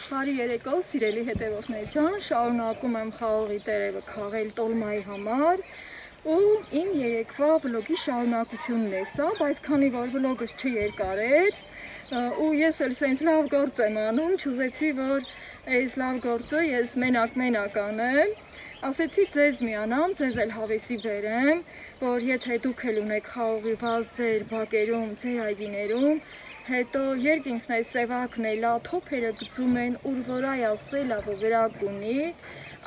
Բարի երեկո, սիրելի հետևորդներ ջան, շարունակում եմ խաղողի տերևը քաղել տոլմայի համար ու իմ երեկվա վլոգի շարունակությունն է սա, բայց քանի որ վլոգս չերկար էր ու ես էլ սենց լավ գործ եմ անում, չուզեցի որ այս լավ գործը ես մենակ անեմ, ասեցի ձեզ միանամ, ձեզ էլ հավեսի բերեմ, որ եթե դուք էլ ունեք խաղողի վազ ձեր բակերում, ձեր այգիներում, հետո երկինքն է, սևակն է, լա թոփերը գծում են, ուր որ այ ասելա վրակ ունի,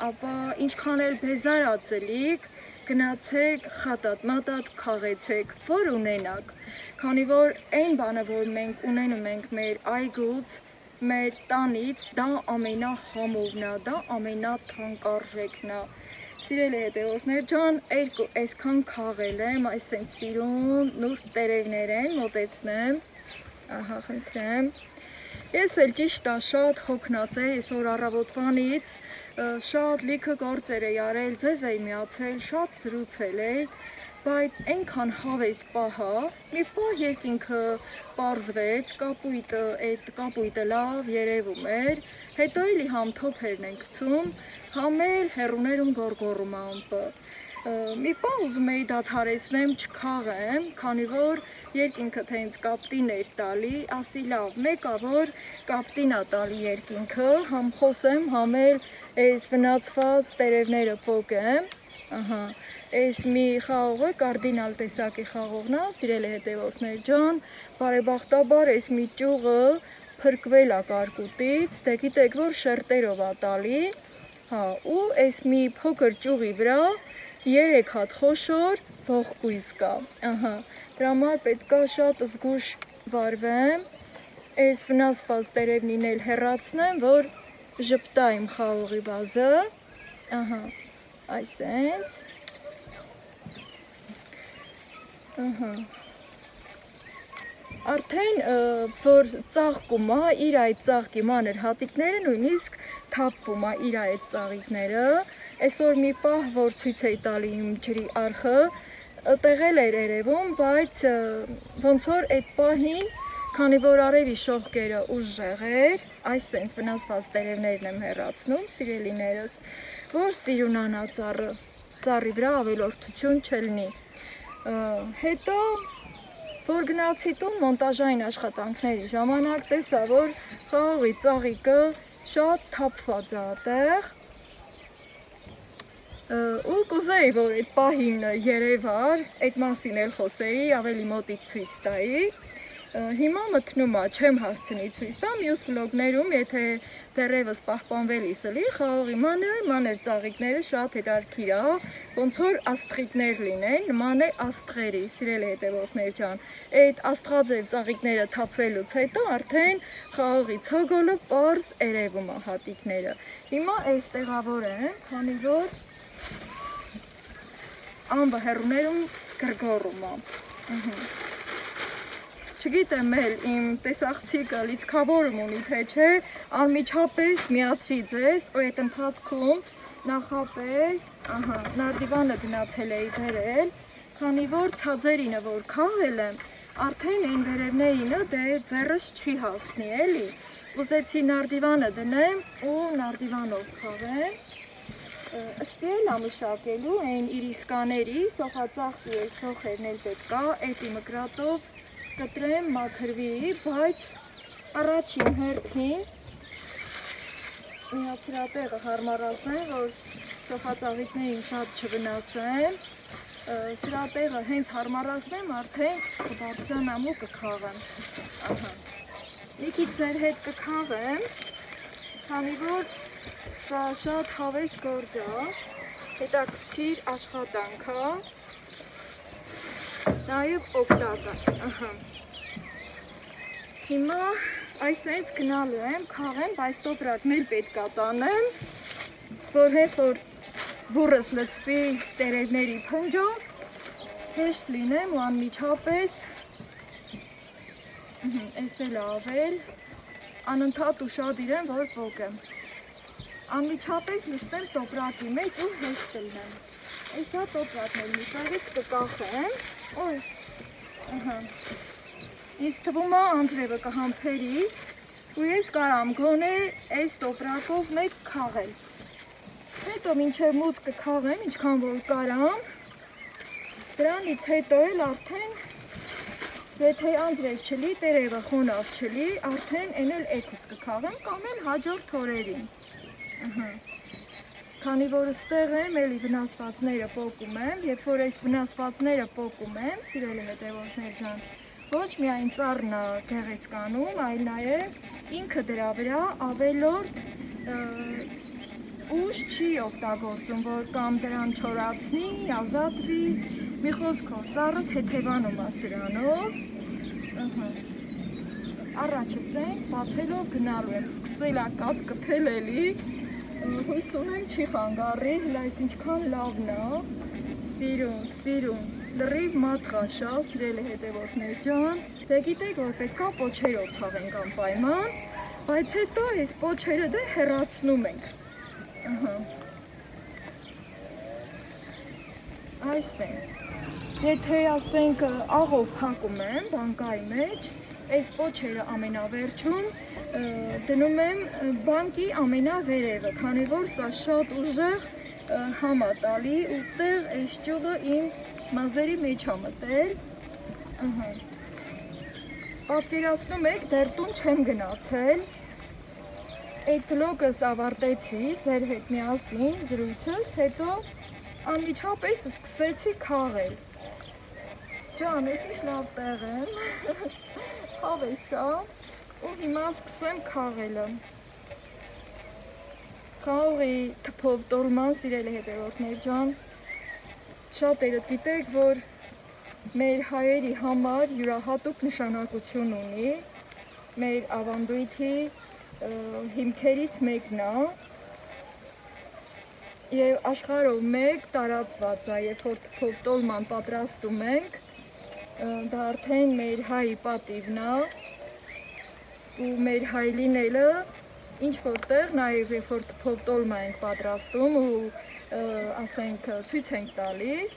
ապա ինչքան էլ բեզարացելիք, գնացեք, խատատ-մատատ քաղեցեք, որ ունենաք, քանի որ այն բանը, որ մենք ունենում ենք մեր այգուց, մեր տանից, դա ամենահամովն է, դա ամենաթանկարժեքն է, սիրելի հետևորդներ ջան, այսքան քաղել եմ, այսենց սիրուն, նուրբ տերևներ են, մոտեցնեմ, ահա խնդրեմ, ես էլ ճիշտ է շատ հոգնած է այսօր առավոտվանից, շատ լիքը գործեր է արել, ձեզ էի միացել, շատ զրուցել է, բայց այնքան հավես պահա, մի պահ երկինքը պարզվեց, այդ կապույտը լավ երևում էր, հետո էլի համ թոփերն են գցում, համ էլ հեռուներում գորգոռում ամպը, մի պահ ուզում էի դադարեցնեմ, չքաղեմ, քանի որ երկինքը թե ինձ կապտին էր տալի, ասի լավ, մեկա որ կապտին է տալի երկինքը, համ խոսեմ, համ էլ այս վնացված տերևները պոկեմ, ահա, այս մի խաղողը կարդինալ տեսակի խաղողն է, սիրելի հետևորդներ ջան, բարեբախտաբար այս մի ճյուղը փրկվել է կարկուտից, դե գիտեք որ շերտերով է տալի, հա, ու այս մի փոքր ճյուղի վրա 3 հատ խոշոր ողկույզ կա, ահա, դրա համար պետք է շատ զգույշ վարվեմ, այս վնասված տերևնին էլ հեռացնեմ, որ ժպտա իմ խաղողի վազը, ահա, այսենց, ահա, արդեն որ ծաղկում է, իր այդ ծաղկի մանր հատիկները նույնիսկ թափվում է իր այդ ծաղիկները, այսօր մի պահ որ ցույց էի տալի իմ ջրի արխը, տեղել էր երևում, բայց ոնց որ այդ պահին, քանի որ արևի շողկերը ուժեղ էր, այսենց վնասված տերևներն եմ հեռացնում, սիրելիներս, որ սիրունանա ծառի վրա ավելորդություն չլինի, հետո որ գնացի տուն մոնտաժային աշխատանքների ժամանակ տեսա, որ խաղողի ծաղիկը շատ թափված է այդտեղ ու կուզեի, որ այդ պահին երևար, այդ մասին էլ խոսեի, ավելի մոտիկ ցույց տայի, հիմա մտնում է, չեմ հասցնի ցույց տամ, մյուս վլոգներում, եթե դեռևս պահպանվելիս էլի, խաղողի մանր ծաղիկները շատ հետաքրքիր է, ոնց որ աստղիկներ լինեն, նման է աստղերի, սիրելի հետևորդներ ջան, այդ աստղաձև ծաղիկները թափվելուց հետո արդեն խաղողի ցոգոլը պարզ երևում է հատիկները, հիմա այս տեղավորեմ, քանի որ ամբը հեռուներում գրգոռում է, չգիտեմ էլ իմ տեսախցիկը լիցքավորում ունի թե չէ, անմիջապես միացրի ձեզ ու այդ ընթացքում նախապես նարդիվանը գնացել էի բերել, քանի որ ցածերինը որ քաղել եմ, արդեն այն վերևներինը դե ձեռս չի հասնի էլի, ուզեցի նարդիվանը դնեմ ու նարդիվանով քաղեմ, ըստի էլ ամշակելու այն իրիսկաների սոխածաղկի այս սոխերն էլ պետք է, էդի մկրատով կտրեմ մաքրվի, բայց առաջին հերթին միացրատեղը հարմարացնեմ, որ սոխածաղիկներին շատ չվնասեմ, սրատեղը հենց հարմարացնեմ, արդեն կբարձրանամ ու կքաղեմ, մի քիչ ձեր հետ կքաղեմ, քանի որ սա շատ հավես գործ է, հետաքրքիր աշխատանք է, նաև օգտակար, հիմա այսենց գնալու եմ, քաղեմ, բայց տոպրակներ պետք է տանեմ, որ հենց որ բուրս լցվի տերևների փնջով, հեշտ լինեմ ու անմիջապես, այս էլ ավել, անընդհատ ուշադիր եմ, որ պոկեմ, անմիջապես լցնեմ տոպրակի մեջ ու հեշտ լինեմ, այսա տոպրակներ մի տեղից կկախեմ, ինձ թվում է անձրևը կհամբերի, ու ես կարամ գոնե այս տոպրակով մեկ քաղել։ Հետո մինչև մուտք կքաղեմ, ինչքան որ կարամ, դրանից հետո էլ արդեն, եթե անձրև չլի, տերևը խոնավ չլի, արդեն են էլ էգուց կքաղեմ կամ էլ հաջորդ օրերին։ Քանի որ ստեղ եմ, էլի վնասվածները պոկում եմ, երբ որ այս վնասվածները պոկում եմ, սիրելի հետևորդներ ջան, ոչ միայն ծառն է գեղեցկանում, այլ նաև ինքը դրա վրա ավելորդ ուժ չի օգտագործում, որ կամ դրան չորացնի, ազատվի, մի խոսքով ծառը թեթևանում է սրանով, առաջը սենց բացելով գնալու եմ, սկսել է կապ կփել էլի, հույս ունեմ չի խանգարի, հլայս ինչքան լավն է, սիրուն, լրիվ մատղաշ է, սիրելի հետևորդներ ջան, դե գիտեք, որ պետք է պոչերով թաղենք անպայման, բայց հետո այս պոչերը դե հեռացնում ենք, այս սենց, եթե ասենք աղով փակում եմ բանկայի մեջ, այս պոչերը ամենավերջում դնում եմ բանկի ամենավերևը, քանի որ սա շատ ուժեղ համ է տալի, ուստեղ այս ճյուղը իմ մազերի մեջ է մտել, պատկերացնում եք, դեռ տուն չեմ գնացել, այդ վլոգս ավարտեցի ձեր հետ միասին զրույցս, հետո անմիջապես սկսեցի քաղել, ջան, ես ինչ լավ տեղ եմ, հավ է սա, ու հիմա սկսեմ քաղելը, խաղողի թփով տոլման, սիրելի հետևորդներ ջան, շատերը գիտեք, որ մեր հայերի համար յուրահատուկ նշանակություն ունի, մեր ավանդույթի հիմքերից մեկն է, և աշխարհով մեկ տարածված է, երբ որ թփով տոլման պատրաստում ենք, դա արդեն մեր հայի պատիվն է, ու մեր հայ լինելը ինչ որտեղ, նաև երբ որ թփով տոլմա ենք պատրաստում ու ասենք ցույց ենք տալիս,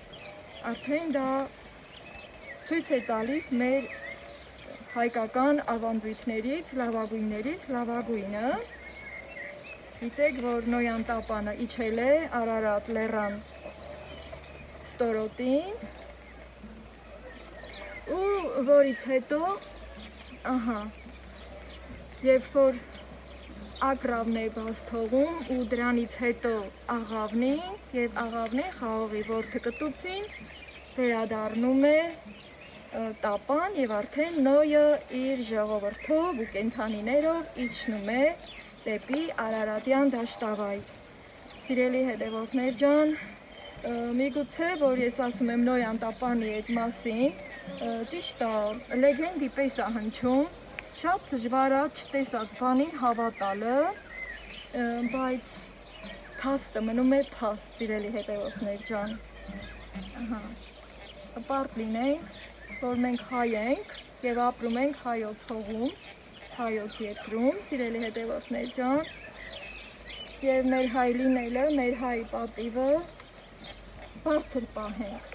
արդեն դա ցույց է տալիս մեր հայկական ավանդույթներից, լավագույնը, գիտեք, որ Նոյան տապանը իջել է Արարատ լեռան ստորոտին, ու որից հետո, երբ որ ագռավն է բաց թողում ու դրանից հետո աղավնին և աղավնի խաղողի որդը կտուցին վերադառնում է տապան և արդեն Նոյը իր ժողովրդով ու կենդանիներով իջնում է դեպի Արարատյան դաշտավայր։ Սիրելի հետևորդներ ջան, միգուցե, որ ես ասում եմ Նոյան տապանի այդ մասին, ճիշտ է, լեգենդի պես է հնչում, շատ դժվար է չտեսած բանին հավատալը, բայց փաստը մնում է փաստ, սիրելի հետևորդներ ջան։ Պարտ լինենք, որ մենք հայ ենք և ապրում ենք հայոց հողում, հայոց երկրում, սիրելի հետևորդներ ջան, և մեր հայ լինելը, մեր հայ պատիվը բարձր պահենք։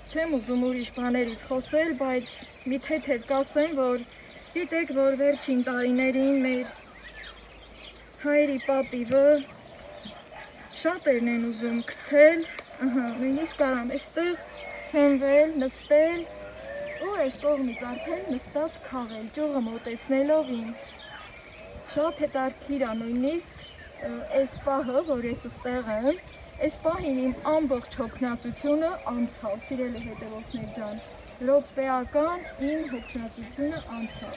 Չեմ ուզում ուրիշ բաներից խոսել, բայց մի թեթև կասեմ, որ գիտեք, որ վերջին տարիներին մեր հայերի պատիվը շատերն են ուզում գցել, նույնիսկ կարամ այստեղ հենվել, նստել ու այս կողմից արդեն նստած քաղել, ճյուղը մոտեցնելով ինձ։ Շատ հետաքրքիր է նույնիսկ այս պահը, որ ես այստեղ եմ, այս պահին իմ ամբողջ հոգնածությունը անցավ, սիրելի հետևորդներ ջան, րոպեական իմ հոգնածությունը անցավ։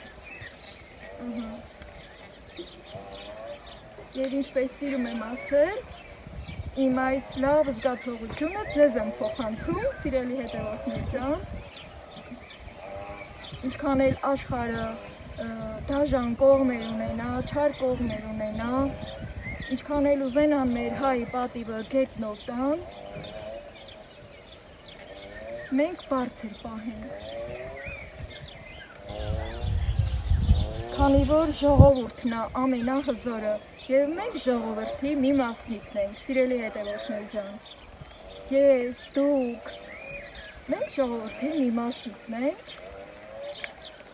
Եվ ինչպես սիրում եմ ասել, իմ այս լավ զգացողությունը ձեզ եմ փոխանցում, սիրելի հետևորդներ ջան, ինչքան էլ աշխարհը դաժան կողմեր ունենա, չար կողմեր ունենա, ինչքան էլ ուզենան մեր հայ պատիվը գետնով տան, մենք բարձր պահենք, քանի որ ժողովուրդն է ամենահզորը և մենք ժողովրդի մի մասնիկն ենք, սիրելի հետևորդներ ջան, ես, դուք, մենք ժողովրդի մի մասնիկն ենք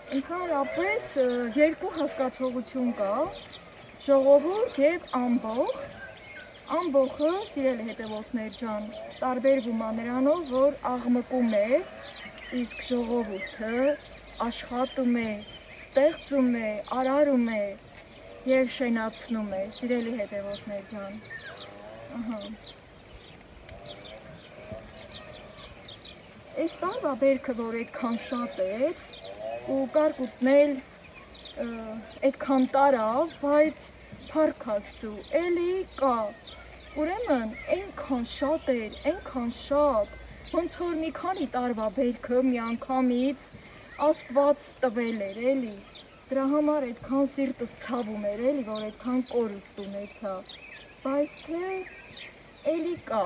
Ընդհանրապես երկու հասկացողություն կա, ժողովուրդ եւ ամբոխ։ Ամբոխը, սիրելի հետևորդներ ջան, տարբերվում է նրանով, որ աղմկում է, իսկ ժողովուրդը աշխատում է, ստեղծում է, արարում է եւ շենացնում է, սիրելի հետևորդներ ջան։ Ահա։ Այս տարվա բերքը, որ այդքան շատ էր, ու կարկուտնել այդքան տարավ, բայց փառք Աստծո, էլի կա։ Ուրեմն, այնքան շատ էր, այնքան շատ, ոնց որ մի քանի տարվա բերքը միանգամից Աստված տվել էր, էլի։ Դրա համար այդքան սիրտս ցավում էր, էլի, որ այդքան կորուստ ունեցա։ Բայց թե էլի կա։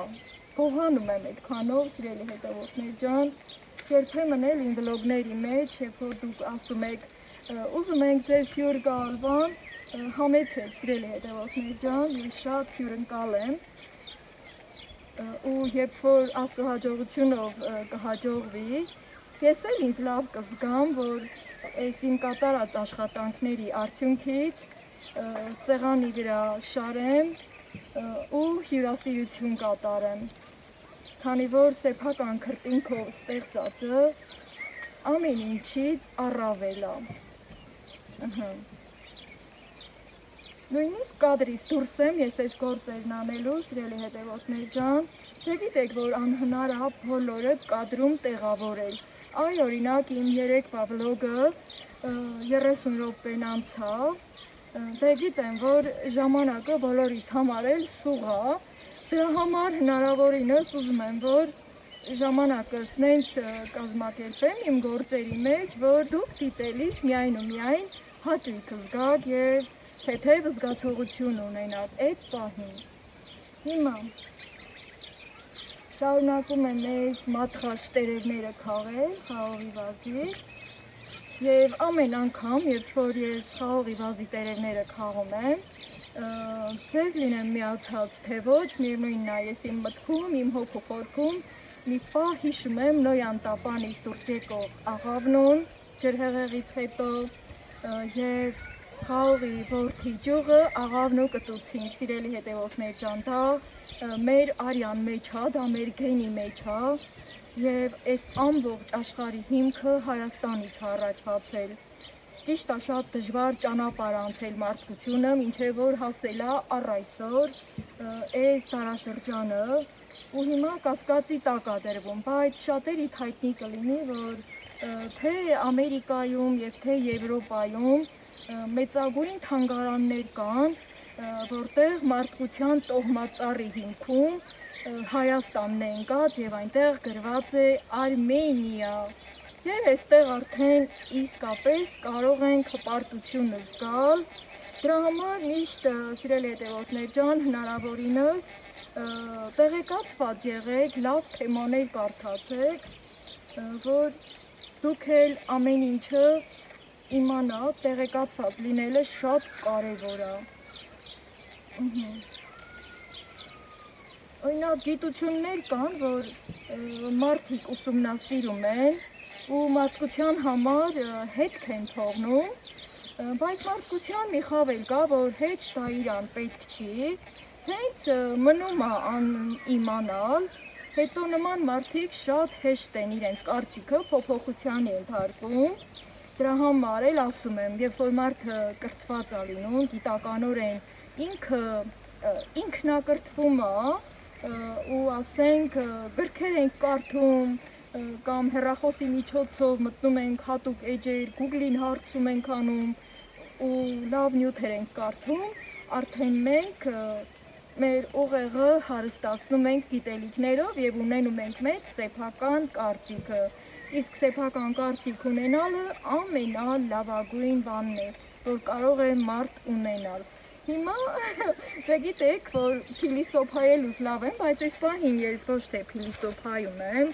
Գոհանում եմ այդքանով, սիրելի հետևորդներ ջան, երբեմն էլ իմ վլոգների մեջ, երբ որ դուք ասում եք, ուզում ենք ձեզ հյուր գալ, բան, համեցեք, սիրելի հետևորդներ ջան, ես շատ հյուրընկալ եմ, ու երբ որ Աստծո հաջողությունով կհաջողվի, ես էլ ինձ լավ կզգամ, որ այս իմ կատարած աշխատանքների արդյունքից սեղանի վրա շարեմ ու հյուրասիրություն կատարեմ, քանի որ սեփական քրտինքով ստեղծածը ամեն ինչից առավել է։ Նույնիսկ կադրից դուրս եմ ես այս գործերն անելու, սիրելի հետևորդներ ջան, թե գիտեք, որ անհնար է բոլորը կադրում տեղավորել։ Այ օրինակ իմ երեկվա վլոգը 30 րոպեն անցավ, դե գիտեմ, որ ժամանակը բոլորիս համար էլ սուղ է, դրա համար հնարավորինս ուզում եմ, որ ժամանակս նենց կազմակերպեմ իմ գործերի մեջ, որ դուք դիտելիս միայն ու միայն հաճույք զգաք եւ թեթև զգացողություն ունենաք այդ պահին։ Հիմա շարունակում եմ մեզ մատխաշ տերևները քաղել խաղողի վազի եւ ամեն անգամ, երբ որ ես խաղողի վազի տերևները քաղում եմ, ձեզ լինեմ միացած, թե ոչ, միևնույնն է, ես իմ մտքում, իմ հոգու խորքում մի պահ հիշում եմ Նոյան տապանից դուրս եկող աղավնուն ջրհեղեղից հետո եւ խաղողի որդի ջուղը աղավնու կտուցին, սիրելի հետևորդներ ջան, դա մեր արյան մեջ է, դա մեր գենի մեջ է եւ այս ամբողջ աշխարհի հիմքը Հայաստանից է առաջացել։ Ճիշտ է, շատ դժվար ճանապարհ անցել մարդկությունը, մինչեւ որ հասել է առ այսօր այս դարաշրջանը ու հիմա կասկածի տակ է դրվում, բայց շատերիդ հայտնի կլինի, որ թե Ամերիկայում եւ թե Եվրոպայում մեծագույն թանգարաններ կան, որտեղ մարդկության տոհմածառի հիմքում Հայաստանն է ընկած եւ այնտեղ գրված է Արմենիա։ Եվ այստեղ արդեն իսկապես կարող ենք հպարտությունը զգալ։ Դրա համար միշտ, սիրելի հետևորդներ ջան, հնարավորինս տեղեկացված եղեք, լավ թեմաներ կարդացեք, որ դուք էլ ամեն ինչը իմանաք, տեղեկացված լինելը շատ կարևոր է։ Օրինակ գիտություններ կան, որ մարդիկ ուսումնասիրում են ու մարդկության համար հետք են թողնում, բայց մարդկության մի խավ էլ կա, որ հետ դա իրան պետք չի, հենց մնում է իմանալ, հետո նման մարդիկ շատ հեշտ են իրենց կարծիքը փոփոխության ենթարկում, դրա համար էլ ասում եմ, երբ որ մարդը կրթված է լինում, գիտականորեն ինքնակրթվում է, ու ասենք գրքեր ենք կարդում կամ հեռախոսի միջոցով մտնում ենք հատուկ էջեր, Google-ին հարցում ենք անում ու լավ նյութեր ենք կարդում, արդեն մենք մեր ուղեղը հարստացնում ենք գիտելիքներով եւ ունենում ենք մեր սեփական կարծիքը, իսկ սեփական կարծիք ունենալը ամենալավագույն բանն է, որ կարող է մարդ ունենալ։ Հիմա դե գիտեք, որ փիլիսոփայելուց լավ եմ, բայց այս պահին ես ոչ թե փիլիսոփայում եմ,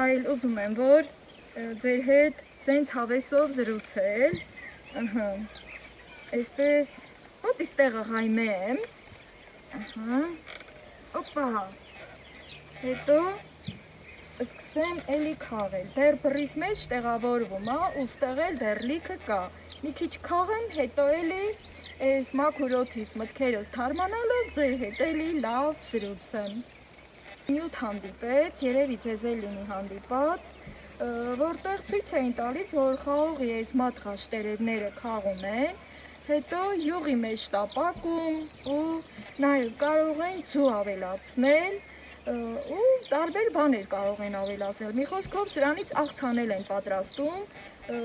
այլ ուզում եմ, որ ձեր հետ սենց հավեսով զրուցել, այսպես, ոտ իստեղը ғայմեմ, օպա, հետո սկսեմ էլի քաղել, դեռ բռիս մեջ տեղավորվում է, ու ստեղ էլ դեռ լիքը կա, մի քիչ քաղեմ, հետո էլի այս մաքուր օդից մտքերս թարմանալով ձեր հետ էլի լավ զրուցեմ։ Նյութ հանդիպեց, երևի ձեզ էլ լինի հանդիպած, որտեղ ցույց էին տալիս, որ խաղողի այս մատղաշ տերևները քաղում են, հետո յուղի մեջ տապակում ու նաև կարող են ձու ավելացնել ու տարբեր բաներ կարող են ավելացնել։ Մի խոսքով սրանից աղցանել են պատրաստում,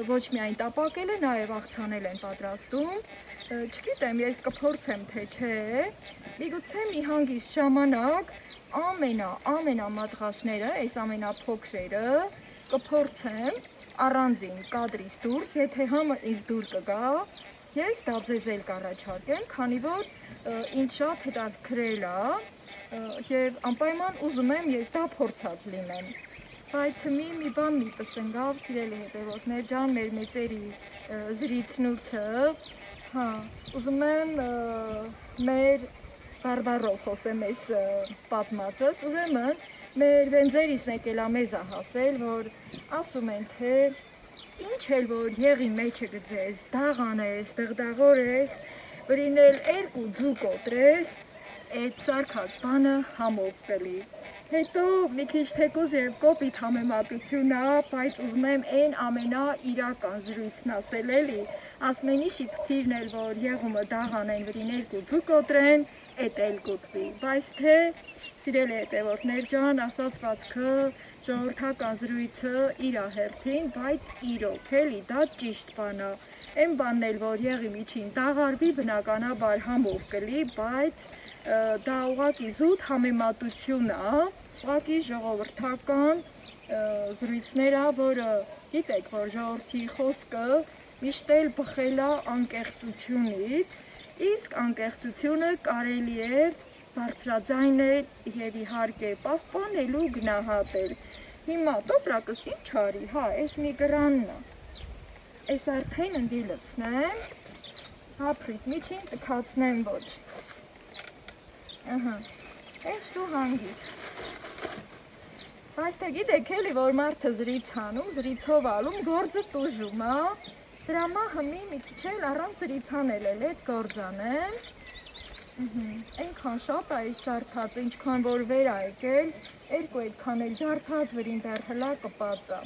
ոչ միայն տապակել է, նաև աղցանել են պատրաստում։ Չգիտեմ, ես կփորձեմ, թե չէ, միգուցե մի հանգիստ ժամանակ ամենամատղաշները, այս ամենափոքրերը կփորձեմ առանձին կադրից դուրս, եթե համը ինձ դուր կգա, ես դա ձեզ էլ կառաջարկեմ, քանի որ ինձ շատ հետաքրքրել է և անպայման ուզում եմ ես դա փորձած լինեմ։ Բայց մի բան միտս ընկավ, սիրելի հետևորդներ ջան, մեր մեծերի զրիցնուցը, ուզում եմ մեր բարբառով խոսեմ այս պատմածս, ուրեմն մեր վենձերիսն եկել է մեզ է հասել, որ ասում են, թե ինչ էլ որ եղի մեջը գցես, դաղանես, դղդաղորես, վրին էլ երկու ձու կոտրես, այդ սարքած բանը համով կլի։ Հետո մի քիչ թեկուզ և կոպիտ համեմատություն է, բայց ուզում եմ այն ամենաիրական զրույցն ասել էլի, ասմենիշի փթիրն էլ որ եղումը դաղանեն վրին երկու ձու կոտրեն, էդ էլ կուտվի, բայց թե սիրելի հետևորդներ ջան, ասացվածքը, ժողովրդական զրույցը իր հերթին, բայց իրոք էլի դա ճիշտ բան է։ Այն բանն էլ որ եղի միջին դաղարվի, բնականաբար համով կլի, բայց դա ուղղակի զուտ համեմատություն է, ուղղակի ժողովրդական զրույցներ է, որը գիտեք, որ ժողովրդի խոսքը միշտ էլ բխել է անկեղծությունից, իսկ անկեղծությունը կարելի է բարձրաձայնել և իհարկե պահպանել ու գնահատել։ Հիմա տոպրակս ինչ արի, այս մի գրանն է, այս արդեն ընդի լցնեմ, հապրիս միջին տքացնեմ ոչ, այս դու հանգիստ, բայց թե գիտեք էլի, որ մարդը զրից հանում, զրիցով ալում, գործը տուժում է, դրա մահմի մի քիչ էլ առանց զրից հանել էլ էդ գործանեմ, այնքան շատ է այս ջարդած, ինչքան որ վեր է եկել, երկու այդքան էլ ջարդած վրին դեռ հլա կպած է,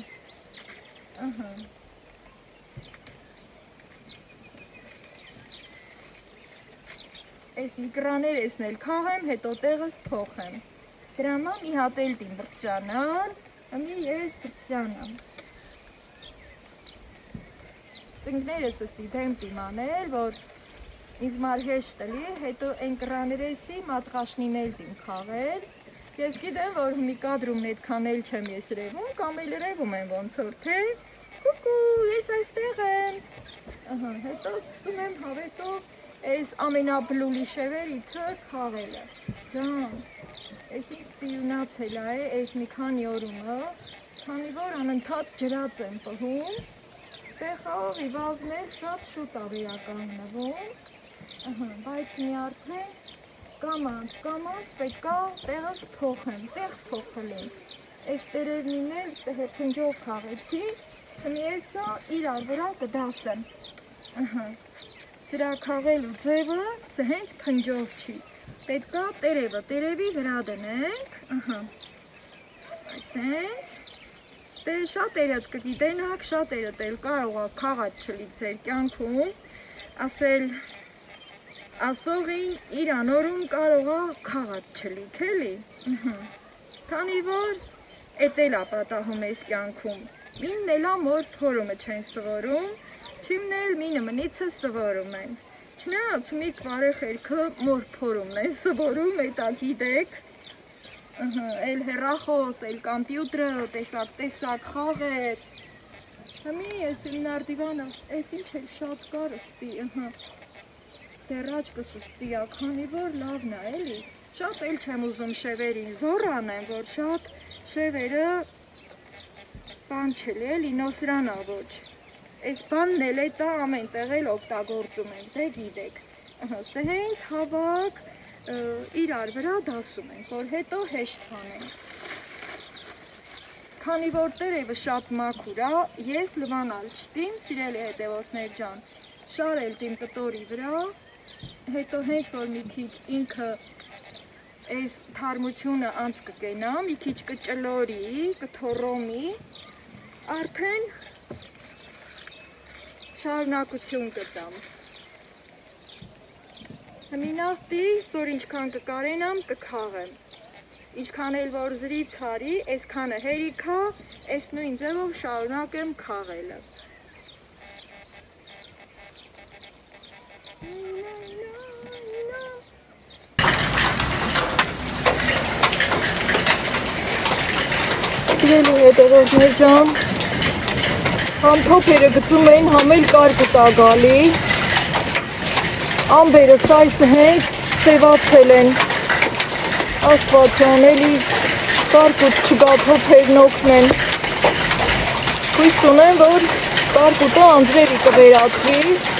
այս միկրաներեսն էլ քաղեմ, հետո տեղս փոխեմ, դրամա մի հատ էլ դիմ բրծրանալ, մի ես բրծրանամ, ծնկներս ըստի դեմ դիմանել, որ ինձ մար հեշտ էլի, հետո այն կրաներեսի մատղաշնին էլ դիմ քաղել, ես գիտեմ, որ մի կադրումն այդքան էլ չեմ ես ռևում, կամ էլ ռևում եմ ոնց որ, թե կուկու, ես այստեղ եմ, հետո սկսում եմ հավեսով այս ամենաբլուլի շևերիցը քաղելը, ջան, այս ինչ սիրունացել է, այս մի քանի օրումը, քանի որ անընդհատ ջրած եմ պհում, տեղ խաղողի վազնել շատ շուտ է վերականգնվում, բայց մի արդեն կամանց պետք է տեղս փոխեմ, տեղ փոխել եմ, այս տերևնին էլ փնջով քաղեցի, ես իրար վրա կդասեմ, սրա քաղելու ձևը հենց փնջով չի, պետք է տերևի վրա դնենք, այսենց, դե շատերդ կգիտենաք, շատերդ էլ կարող է քաղած չլիք ձեր կյանքում, ասել ասողին իր անորում կարող է քաղած չլիք, էլի, քանի որ էդ էլ ապատահում ես կյանքում, մինն էլ ամոր փորումը չեն սվորում, չիմն էլ մինը մնիցը սվորում են, չնայած մի կվարեխերքը մոր փորումն են սվորում, էտա գիտեք, էլ հեռախոս, էլ կամպյուտրը, տեսակ խաղեր, հմի ես իմ նարդիվանը, ես ինչ էլ շատ կար ըստի, դեռ աչքս ըստի է, քանի որ լավն է, էլի, շատ էլ չեմ ուզում շևերին զոր անեմ, որ շատ շևերը բան չլի, էլի, նոսրանա ոչ, այս բանն էլ էտա ամեն տեղ էլ օգտագործում եմ, դե գիտեք, սենց հավակ իրար վրա դասում ենք, որ հետո հեշտ հանենք, քանի որ տերևը շատ մաքուր է, ես լվանալ չտիմ, սիրելի հետևորդներ ջան, շարել տիմ կտորի վրա, հետո հենց որ մի քիչ ինքը այս թարմությունը անց կկենա, մի քիչ կճլորի, կթոռոմի, արդեն շարունակություն կտամ։ Հմինավտի սոր ինչքան կկարենամ կքաղեմ։ Ինչքան էլ որ զրից հարի, այսքանը հերիքա, այս նույն ձևով շարունակեմ քաղելը։ Սիրելի հետևորդներ ջան, համ թոփերը գծում էին, համ էլ կարկուտ ա գալի։ Ամբերը սայսը հենց սևացել են։ Աստված ջան, էլի կարկուտ չգա, թոփերն օգնեն։ Հույս ունեմ, որ կարկուտը անձրևի կվերածվի։